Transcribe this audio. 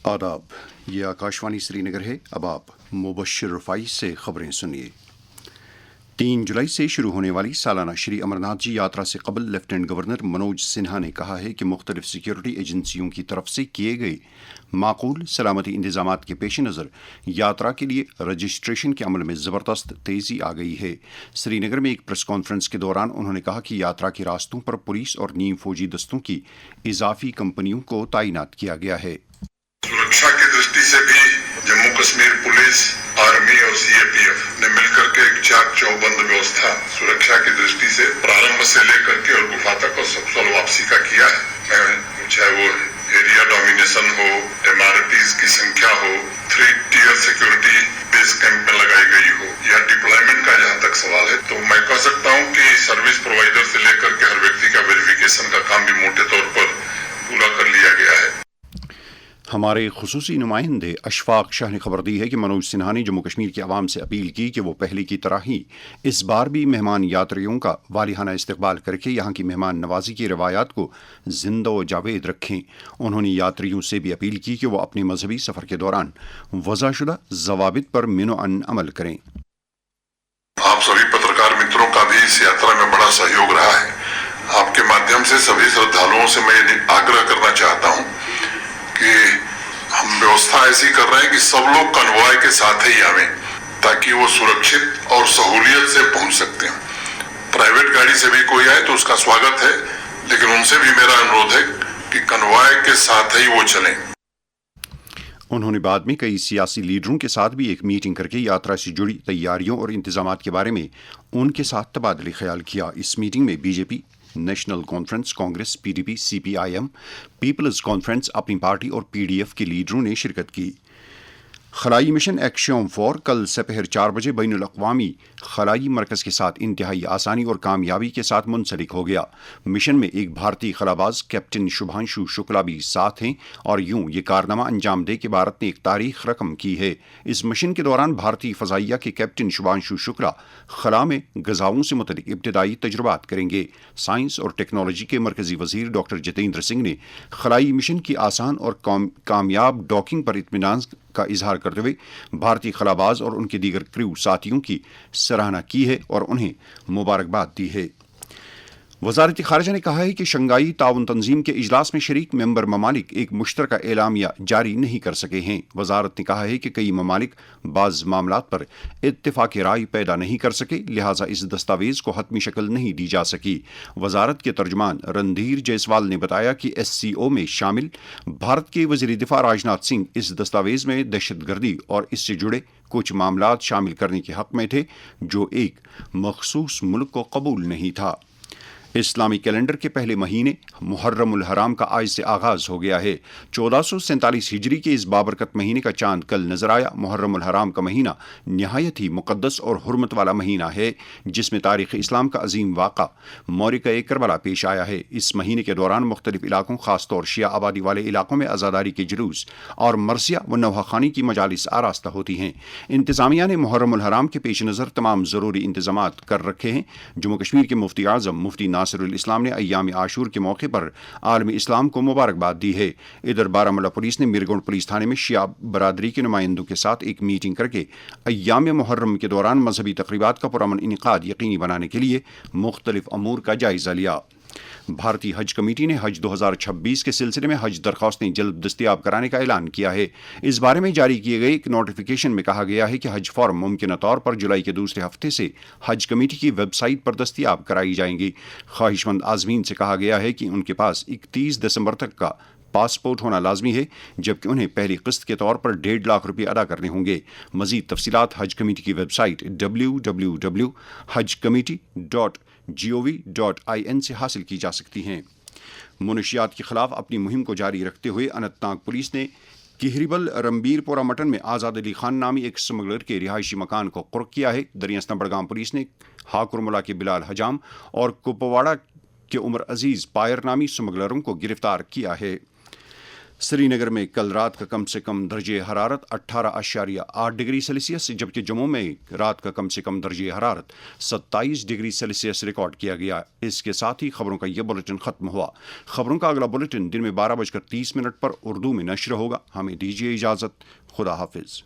आदाब, ये आकाशवाणी श्रीनगर है। अब आप मुबश्शिर रफ़ाई से खबरें सुनिए। 3 जुलाई से शुरू होने वाली सालाना श्री अमरनाथ जी यात्रा से कबल लेफ्टिनेंट गवर्नर मनोज सिन्हा ने कहा है कि मुख्तलिफ सिक्योरिटी एजेंसियों की तरफ से किए गए माकूल सलामती इंतजामात के पेश नज़र यात्रा के लिए रजिस्ट्रेशन के अमल में ज़बरदस्त तेज़ी आ गई है। श्रीनगर में एक प्रेस कॉन्फ्रेंस के दौरान उन्होंने कहा कि यात्रा के रास्तों पर पुलिस और नीम फौजी दस्तों की इजाफी कंपनियों को तैनात किया गया है। सुरक्षा की दृष्टि से भी जम्मू कश्मीर पुलिस, आर्मी और सीएपीएफ ने मिलकर के एक चाक चौबंद व्यवस्था सुरक्षा की दृष्टि से प्रारंभ से लेकर के और गुफा तक और सकुशल वापसी का किया है। चाहे वो एरिया डोमिनेशन हो, एमआरटीज की संख्या हो, 3 टियर सिक्योरिटी बेस कैंप में लगाई गई हो, या डिप्लॉयमेंट का जहाँ तक सवाल है, तो मैं कह सकता हूँ कि सर्विस प्रोवाइडर से लेकर के हर व्यक्ति का वेरिफिकेशन का काम भी मोटे तौर पर पूरा कर लिया गया है। हमारे खुसूसी नुमाइंदे अशफाक शाह ने खबर दी है कि मनोज सिन्हा ने जम्मू कश्मीर की आवाम से अपील की कि वो पहले की तरह ही इस बार भी मेहमान यात्रियों का वालिहाना इस्तकबाल करके यहाँ की मेहमान नवाजी की रवायात को जिंदा व जावेद रखें। उन्होंने यात्रियों से भी अपील की कि वो अपने मजहबी सफ़र के दौरान वज़ाशुदा ज़वाबित पर मिनो-अन अमल करें। आप सभी पत्रकार मित्रों का भी इस यात्रा में बड़ा सहयोग रहा है। आपके माध्यम से सभी श्रद्धालुओं से मैं आग्रह करना चाहता हूँ कि हम व्यवस्था ऐसी कर रहे हैं कि सब लोग कन्वॉय के साथ ही आवें, ताकि वो सुरक्षित और सहूलियत से पहुंच सकते हैं। प्राइवेट गाड़ी से भी कोई आए तो उसका स्वागत है, लेकिन उनसे भी मेरा अनुरोध है कि कन्वॉय के साथ ही वो चलें। उन्होंने बाद में कई सियासी लीडरों के साथ भी एक मीटिंग करके यात्रा से जुड़ी तैयारियों और इंतजामात के बारे में उनके साथ तबादले ख्याल किया। इस मीटिंग में BJP, national conference, Congress, PDP, CPIM, people's conference, Apni Party और पीडीएफ के लीडरों ने शिरकत की। खलाई मिशन एक्शन 4 कल दोपहर 4 बजे बैनुल अक़वामी खलाई मरकज़ के साथ इंतहाई आसानी और कामयाबी के साथ मुंसलिक हो गया। मिशन में एक भारतीय खलाबाज कैप्टन शुभांशु शुक्ला भी साथ हैं और यूं ये कारनामा अंजाम दे के भारत ने एक तारीख रकम की है। इस मिशन के दौरान भारतीय फ़ज़ाइया के कैप्टन शुभांशु शुक्ला खला में गज़ाओं से मुतल्लिक इब्तिदाई तजुर्बात करेंगे। साइंस और टेक्नोलॉजी के मरकज़ी वज़ीर डॉक्टर जितेंद्र सिंह ने खलाई मिशन की आसान और कामयाब डॉकिंग पर इत्मीनान का इजहार करते हुए भारतीय खलाबाज और उनके दीगर क्रू साथियों की सराहना की है और उन्हें मुबारकबाद दी है। वज़ारत ख़ारिजा ने कहा है कि शंघाई ताउन तंजीम के इजलास में शरीक मेंबर ममालिक एक मुश्तरका एलामिया जारी नहीं कर सके हैं। वज़ारत ने कहा है कि कई ममालिक बाज़ मामलात पर इत्तिफ़ाक़ राय पैदा नहीं कर सके, लिहाजा इस दस्तावेज़ को हतमी शक्ल नहीं दी जा सकी। वज़ारत के तर्जुमान रणधीर जायसवाल ने बताया कि SCO में शामिल भारत के वज़ीर दिफ़ा राजनाथ सिंह इस दस्तावेज़ में दहशतगर्दी और इससे जुड़े कुछ मामलात शामिल करने के हक़ में थे जो एक मख़सूस मुल्क को कबूल नहीं था। इस्लामी कैलेंडर के पहले महीने मुहर्रमुल हराम का आज से आगाज़ हो गया है। 1447 हिजरी के इस बाबरकत महीने का चांद कल नजर आया। मुहर्रमुल हराम का महीना नहायत ही मुक़द्दस और हुर्मत वाला महीना है, जिसमें तारीख़ इस्लाम का अजीम वाक़ा मौरिका करबला पेश आया है। इस महीने के दौरान मुख्तलिफ इलाकों, ख़ासतौर शिया आबादी वाले इलाकों में आज़ादारी के जुलूस और मरसिया व नौहाखानी की मजालिस आरास्ता होती हैं। इंतज़ामिया ने मुहर्रमुल हराम के पेश नज़र तमाम ज़रूरी इंतज़ामात कर रखे हैं। जम्मू कश्मीर के मुफ्ती आज़म मुफ्ती नासिरुल इस्लाम ने अय्याम आशूर के मौके पर आलमी इस्लाम को मुबारकबाद दी है। इधर बारामूला पुलिस ने मिरगोंड पुलिस थाने में शिया बरादरी के नुमाइंदों के साथ एक मीटिंग करके अय्याम मुहर्रम के दौरान मजहबी तक़रीबात का पुरअमन इनेकाद यकीनी बनाने के लिए मुख्तलिफ अमूर का जायज़ा लिया। भारतीय हज कमेटी ने हज 2026 के सिलसिले में हज दरख्वास्तें जल्द दस्तयाब कराने का ऐलान किया है। इस बारे में जारी किए गए एक नोटिफिकेशन में कहा गया है कि हज फॉर्म मुमकिन तौर पर जुलाई के दूसरे हफ्ते से हज कमेटी की वेबसाइट पर दस्तयाब कराई जाएंगी। ख्वाहिशमंद आज़मीन से कहा गया है कि उनके पास 31 दिसंबर तक का पासपोर्ट होना लाजमी है, जबकि उन्हें पहली किस्त के तौर पर 1.5 लाख रुपये अदा करने होंगे। मजीद तफसीलात हज कमेटी की वेबसाइट www.hajcommittee.gov.in से हासिल की जा सकती हैं। मुनशियात के खिलाफ अपनी मुहिम को जारी रखते हुए अनंतनाग पुलिस ने किहरीबल रंबीरपुरा मटन में आज़ाद अली खान नामी एक स्मगलर के रिहायशी मकान को कुर्क किया है। दरियास्ता बड़गाम पुलिस ने हाकुरमुला के बिलाल हजाम और कुपवाड़ा के उमर अजीज़ पायर नामी स्मगलरों को गिरफ्तार किया है। سری نگر میں کل رات کا کم سے کم درجہ حرارت 18.8 ڈگری سیلسیس، جبکہ جموں میں رات کا کم سے کم درجہ حرارت 27 ڈگری سیلسیس ریکارڈ کیا گیا۔ اس کے ساتھ ہی خبروں کا یہ بلیٹن ختم ہوا۔ خبروں کا اگلا بلیٹن دن میں 12:30 پر اردو میں نشر ہوگا۔ ہمیں دیجیے اجازت، خدا حافظ۔